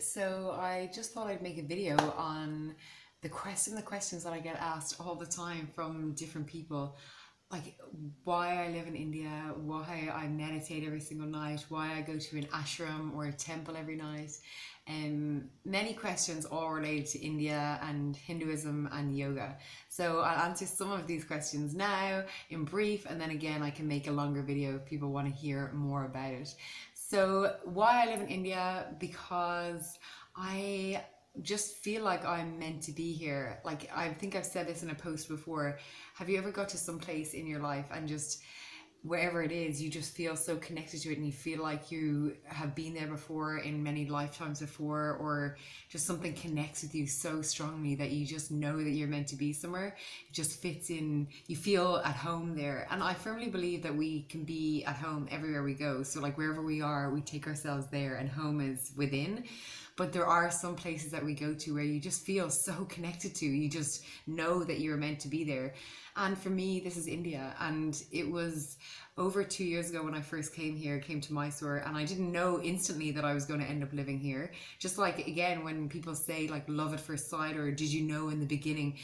So I just thought I'd make a video on the questions that I get asked all the time from different people, like why I live in India, why I meditate every single night, why I go to an ashram or a temple every night, and many questions all related to India and Hinduism and yoga. So I'll answer some of these questions now in brief, and then again I can make a longer video if people want to hear more about it. So why I live in India? Because I just feel like I'm meant to be here. Like, I think I've said this in a post before. Have you ever got to some place in your life and just wherever it is, you just feel so connected to it and you feel like you have been there before in many lifetimes before, or just something connects with you so strongly that you just know that you're meant to be somewhere. It just fits in, you feel at home there. And I firmly believe that we can be at home everywhere we go. So like wherever we are, we take ourselves there, and home is within. But there are some places that we go to where you just feel so connected to, you just know that you're meant to be there. And for me, this is India. And it was over 2 years ago when I first came here, came to Mysore, and I didn't know instantly that I was going to end up living here. Just like, again, when people say like love at first sight, or did you know in the beginning,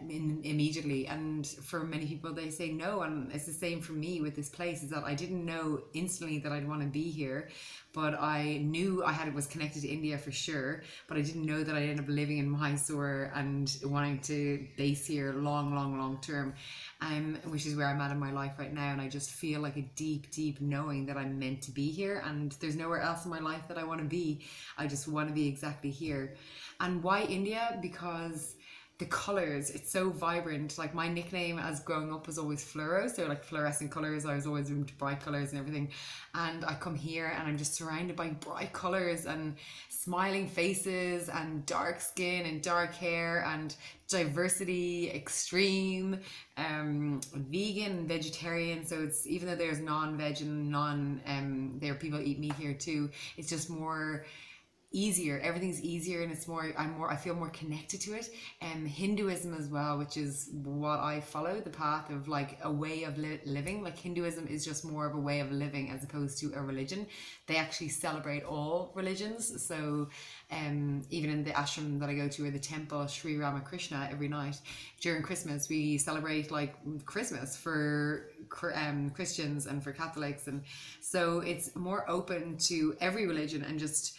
immediately? And for many people, they say no. And it's the same for me with this place, is that I didn't know instantly that I'd want to be here. But I knew it was connected to India for sure, but I didn't know that I'd end up living in Mysore and wanting to base here long term, which is where I'm at in my life right now. And I just feel like a deep knowing that I'm meant to be here, and there's nowhere else in my life that I want to be. I just want to be exactly here. And why India? Because the colors, it's so vibrant. Like, my nickname as growing up was always fluoro, so like fluorescent colors. I was always into bright colors and everything, and I come here and I'm just surrounded by bright colors and smiling faces and dark skin and dark hair and diversity extreme, vegan and vegetarian. So it's, even though there's non-veg and there are people eat meat here too, it's just more easier. Everything's easier, and it's more, I feel more connected to it. And Hinduism as well, which is what I follow, the path of like a way of living. Like, Hinduism is just more of a way of living as opposed to a religion. They actually celebrate all religions. So even in the ashram that I go to, or the temple, Sri Ramakrishna, every night during Christmas we celebrate like Christmas for Christians and for Catholics. And so it's more open to every religion, and just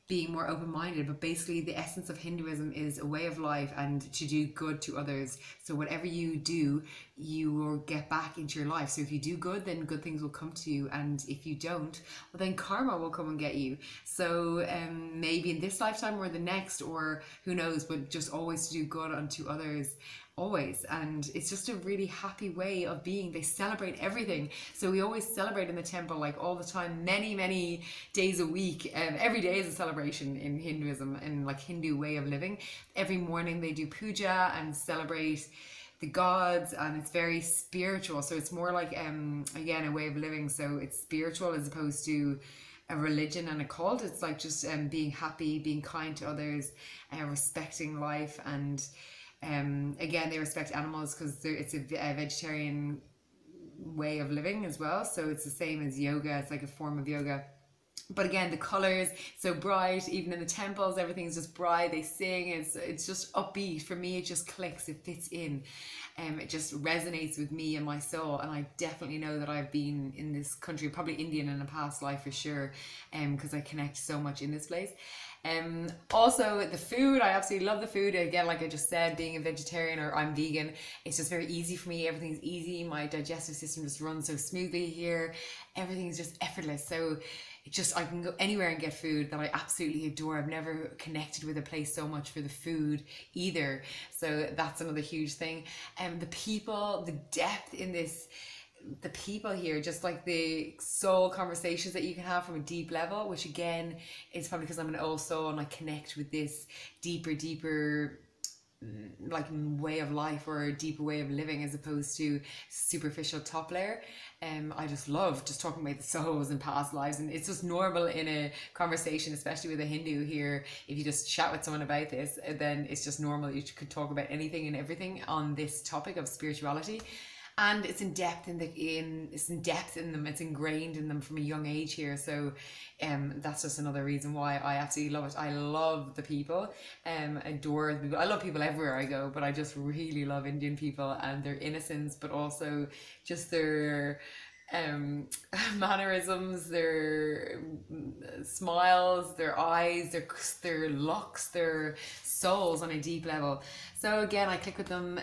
being more open-minded. But basically the essence of Hinduism is a way of life and to do good to others. So whatever you do, you will get back into your life. So if you do good, then good things will come to you, and if you don't, well, then karma will come and get you. So maybe in this lifetime or the next, or who knows, but just always to do good unto others, always. And it's just a really happy way of being. They celebrate everything. So we always celebrate in the temple, like all the time, many days a week. Every day is a celebration in Hinduism, and like Hindu way of living. Every morning they do puja and celebrate the gods, and it's very spiritual. So it's more like again, a way of living. So it's spiritual as opposed to a religion and a cult. It's like just being happy, being kind to others, respecting life. And again, they respect animals because it's a vegetarian way of living as well. So it's the same as yoga. It's like a form of yoga. But again, the colors, so bright. Even in the temples, everything's just bright. They sing. It's just upbeat. For me, it just clicks. It fits in. It just resonates with me and my soul. And I definitely know that I've been in this country, probably Indian in a past life for sure, because I connect so much in this place. Also the food, I absolutely love the food. Again, like I just said, being a vegetarian, or I'm vegan, it's just very easy for me. Everything's easy. My digestive system just runs so smoothly here. Everything's just effortless. So I can go anywhere and get food that I absolutely adore. I've never connected with a place so much for the food either. So that's another huge thing. And the people, the depth in this, the people here, just like the soul conversations that you can have from a deep level, which again, is probably because I'm an old soul and I connect with this deeper like way of life, or a deeper way of living, as opposed to superficial top layer. I just love just talking about the souls and past lives, and it's just normal in a conversation, especially with a Hindu here. If you just chat with someone about this, then it's just normal. You could talk about anything and everything on this topic of spirituality. and it's in depth it's in depth in them, it's ingrained in them from a young age here. So that's just another reason why I absolutely love it. I love the people, adore the people. I love people everywhere I go, but I just really love Indian people and their innocence, but also just their um mannerisms, their smiles, their eyes, their looks, their souls on a deep level. So again, I click with them,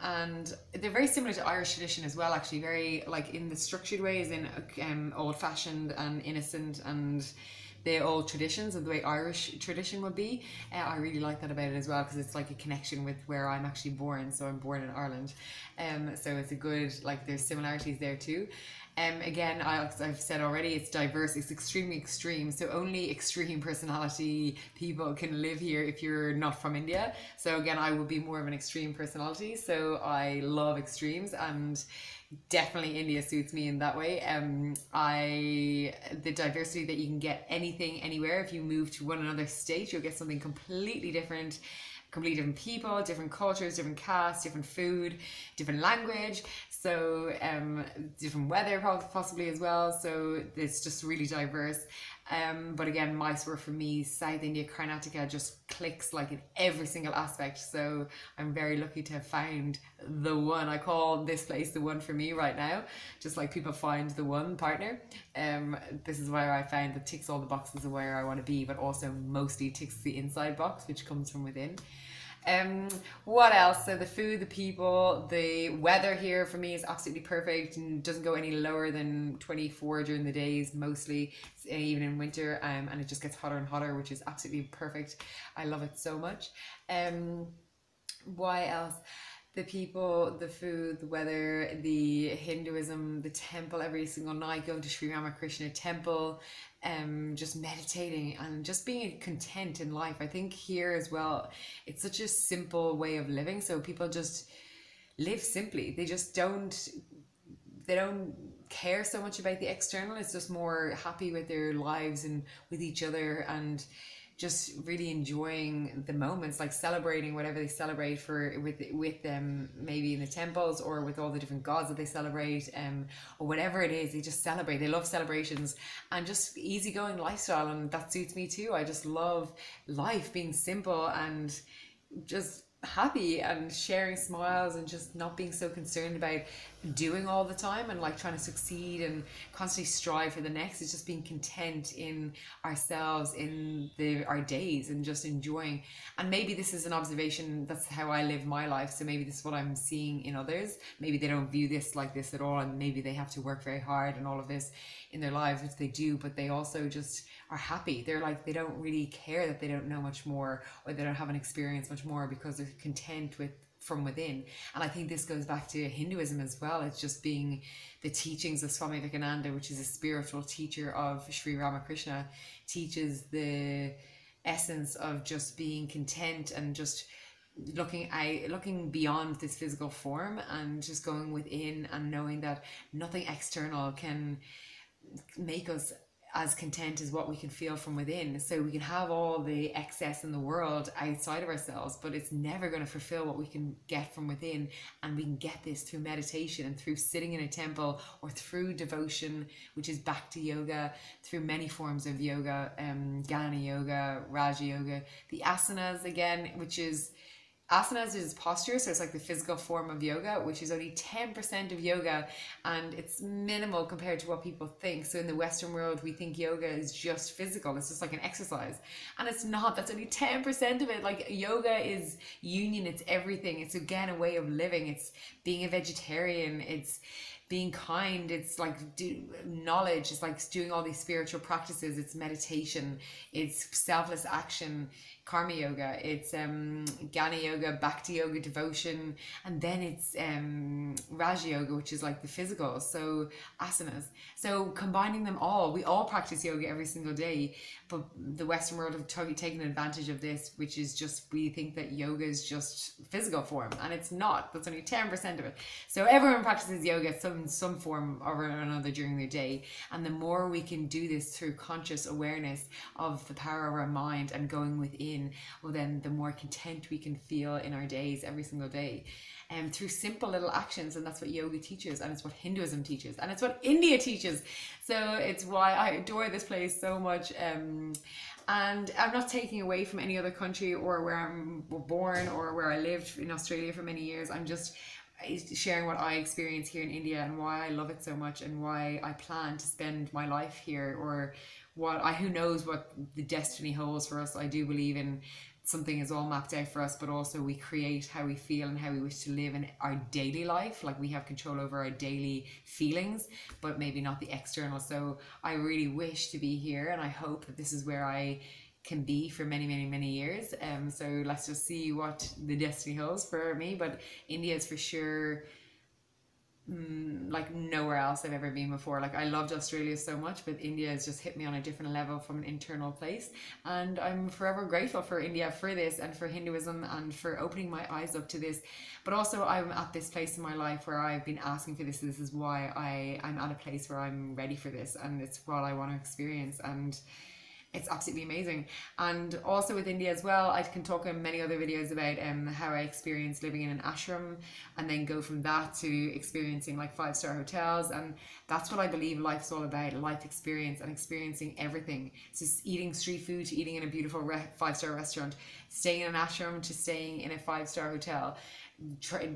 and they're very similar to Irish tradition as well, actually, very like in the structured ways, in old fashioned and innocent, and the old traditions of the way Irish tradition would be. I really like that about it as well, because it's like a connection with where I'm actually born. So I'm born in Ireland, so it's a good, like, there's similarities there too. Again, I've said already, it's diverse, it's extremely extreme. So only extreme personality people can live here if you're not from India. So again, I would be more of an extreme personality. So I love extremes, and definitely India suits me in that way. The diversity that you can get anything, anywhere. If you move to one another state, you'll get something completely different. Completely different people, different cultures, different castes, different food, different language. So different weather possibly as well. So it's just really diverse. But again, Mysore for me, South India, Karnataka just clicks like in every single aspect. So I'm very lucky to have found the one. I call this place the one for me right now. Just like people find the one partner. This is where I found that ticks all the boxes of where I want to be, but also mostly ticks the inside box, which comes from within. What else? So the food, the people, the weather here for me is absolutely perfect and doesn't go any lower than 24 during the days, mostly, even in winter, and it just gets hotter and hotter, which is absolutely perfect. I love it so much. Why else? The people, the food, the weather, the Hinduism, the temple every single night, going to Sri Ramakrishna temple, just meditating and just being content in life. I think here as well, it's such a simple way of living. So people just live simply. They don't care so much about the external. It's just more happy with their lives and with each other, and just really enjoying the moments, like celebrating whatever they celebrate with them, maybe in the temples or with all the different gods that they celebrate, or whatever it is, they just celebrate. They love celebrations and just easygoing lifestyle, and that suits me too. I just love life being simple and just happy and sharing smiles and just not being so concerned about doing all the time and like trying to succeed and constantly strive for the next. It's just being content in ourselves, in our days, and just enjoying. And maybe this is an observation, that's how I live my life, so maybe this is what I'm seeing in others. Maybe they don't view this like this at all, and maybe they have to work very hard and all of this in their lives, which they do, but they also just are happy. They're like, they don't really care that they don't know much more, or they don't have an experience much more, because they're content with from within. And I think this goes back to Hinduism as well. It's just being the teachings of Swami Vivekananda, which is a spiritual teacher of Sri Ramakrishna, teaches the essence of just being content and just looking beyond this physical form and just going within and knowing that nothing external can make us as content as what we can feel from within. So we can have all the excess in the world outside of ourselves, but it's never going to fulfill what we can get from within. And we can get this through meditation and through sitting in a temple, or through devotion, which is Bhakti yoga, through many forms of yoga, Jnana yoga, Raja yoga, the asanas again, which is asanas is posture, so it's like the physical form of yoga, which is only 10% of yoga, and it's minimal compared to what people think. So in the Western world, we think yoga is just physical, it's just like an exercise, and it's not. That's only 10% of it. Like, yoga is union, it's everything. It's again a way of living. It's being a vegetarian, it's being kind, it's like knowledge, it's like doing all these spiritual practices, it's meditation, it's selfless action, karma yoga, it's Jnana yoga, Bhakti yoga, devotion, and then it's Raja yoga, which is like the physical, so asanas. So combining them all, we all practice yoga every single day, but the Western world have taken advantage of this, which is just, we think that yoga is just physical form, and it's not. That's only 10% of it. So everyone practices yoga some form or another during their day, and the more we can do this through conscious awareness of the power of our mind and going within in, well then the more content we can feel in our days every single day. And through simple little actions, and that's what yoga teaches, and it's what Hinduism teaches, and it's what India teaches. So it's why I adore this place so much. And I'm not taking away from any other country or where I'm born or where I lived in Australia for many years. I'm just sharing what I experience here in India and why I love it so much and why I plan to spend my life here, or who knows what the destiny holds for us. I do believe in something is all mapped out for us, but also we create how we feel and how we wish to live in our daily life. Like we have control over our daily feelings, but maybe not the external. So I really wish to be here, and I hope that this is where I can be for many, many, many years. So let's just see what the destiny holds for me. But India is for sure like nowhere else I've ever been before. Like I loved Australia so much, but India has just hit me on a different level from an internal place, and I'm forever grateful for India for this, and for Hinduism, and for opening my eyes up to this. But also I'm at this place in my life where I've been asking for this. This is why I'm at a place where I'm ready for this, and it's what I want to experience, and it's absolutely amazing. And also with India as well, I can talk in many other videos about how I experienced living in an ashram, and then go from that to experiencing like 5-star hotels. And that's what I believe life's all about, life experience and experiencing everything. So eating street food to eating in a beautiful 5-star restaurant, staying in an ashram to staying in a 5-star hotel,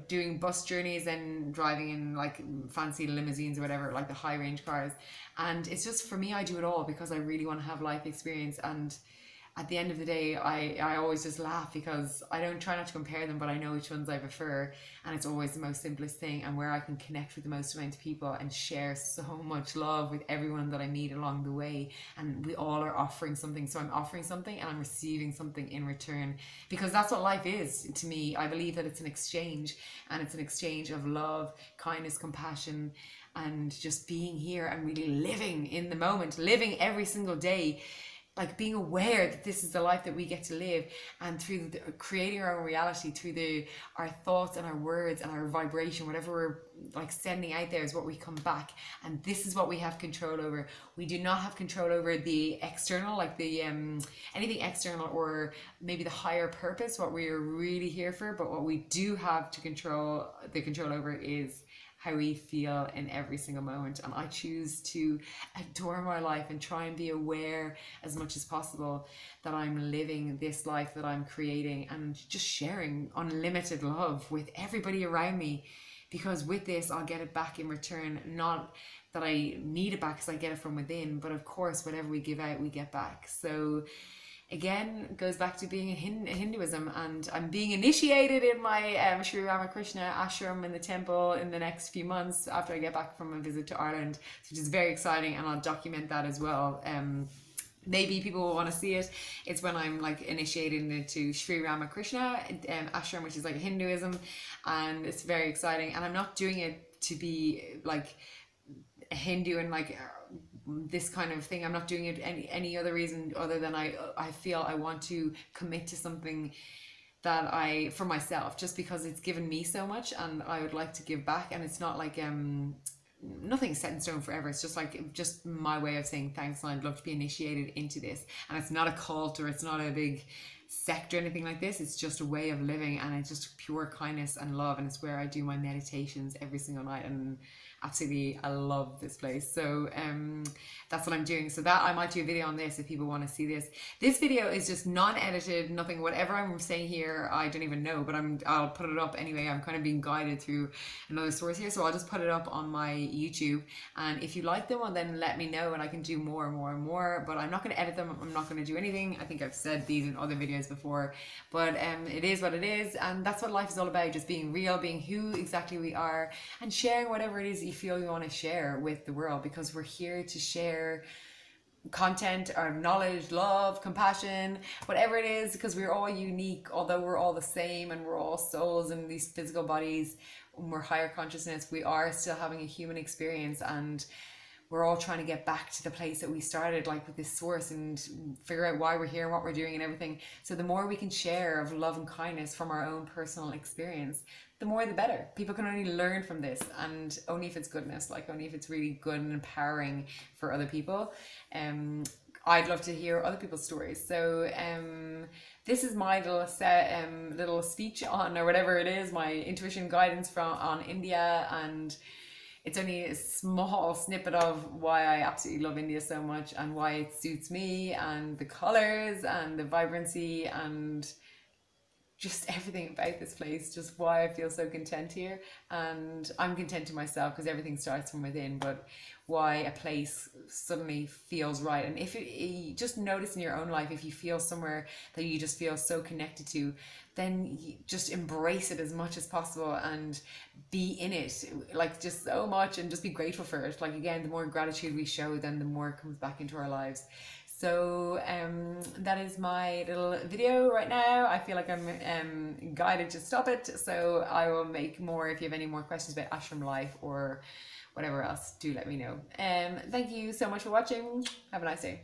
doing bus journeys and driving in like fancy limousines or whatever, like the high range cars. And it's just, for me, I do it all because I really want to have life experience. And at the end of the day, I always just laugh because I don't try not to compare them, but I know which ones I prefer, and it's always the most simplest thing, and where I can connect with the most amount of people and share so much love with everyone that I meet along the way. And we all are offering something. So I'm offering something and I'm receiving something in return, because that's what life is to me. I believe that it's an exchange, and it's an exchange of love, kindness, compassion, and just being here and really living in the moment, living every single day, like being aware that this is the life that we get to live. And through creating our own reality, through our thoughts and our words and our vibration, whatever we're like sending out there is what we come back. And this is what we have control over. We do not have control over the external, like the anything external, or maybe the higher purpose, what we're really here for. But what we do have to control over is how we feel in every single moment. And I choose to adore my life and try and be aware as much as possible that I'm living this life that I'm creating, and just sharing unlimited love with everybody around me, because with this I'll get it back in return. Not that I need it back because I get it from within, but of course whatever we give out we get back. So again, it goes back to being in Hinduism, and I'm being initiated in my Sri Ramakrishna ashram in the temple in the next few months after I get back from a visit to Ireland, which is very exciting, and I'll document that as well. Maybe people will want to see it. It's when I'm like initiated into Sri Ramakrishna ashram, which is like Hinduism, and it's very exciting. And I'm not doing it to be like a Hindu and like this kind of thing. I'm not doing it any other reason other than I feel I want to commit to something that for myself, just because it's given me so much and I would like to give back. And it's not like nothing's set in stone forever. It's just my way of saying thanks, and I'd love to be initiated into this. And it's not a cult, or it's not a big sect or anything like this. It's just a way of living, and it's just pure kindness and love, and it's where I do my meditations every single night. And absolutely, I love this place. So that's what I'm doing. So that I might do a video on this if people want to see this. This video is just non-edited, nothing. Whatever I'm saying here, I don't even know, but I'll put it up anyway. I'm kind of being guided through another source here, so I'll just put it up on my YouTube. And if you like them, well, then let me know, and I can do more and more and more. But I'm not going to edit them. I'm not going to do anything. I think I've said these in other videos before, but it is what it is, and that's what life is all about. Just being real, being who exactly we are, and sharing whatever it is you feel you want to share with the world, because we're here to share content or knowledge, love, compassion, whatever it is, because we're all unique. Although we're all the same and we're all souls in these physical bodies, and we're higher consciousness, we are still having a human experience, and we're all trying to get back to the place that we started, like with this source, and figure out why we're here and what we're doing and everything. So the more we can share of love and kindness from our own personal experience, the more the better. People can only learn from this, and only if it's goodness, like only if it's really good and empowering for other people. I'd love to hear other people's stories. So this is my little little speech on, or whatever it is, my intuition guidance from on India, and it's only a small snippet of why I absolutely love India so much and why it suits me, and the colors and the vibrancy and just everything about this place, just why I feel so content here. And I'm content to myself because everything starts from within, but why a place suddenly feels right. And if you just notice in your own life, if you feel somewhere that you just feel so connected to, then you just embrace it as much as possible and be in it, like, just so much, and just be grateful for it. Like, again, the more gratitude we show, then the more it comes back into our lives. So that is my little video right now. I feel like I'm guided to stop it. So I will make more. If you have any more questions about ashram life or whatever else, do let me know. Thank you so much for watching. Have a nice day.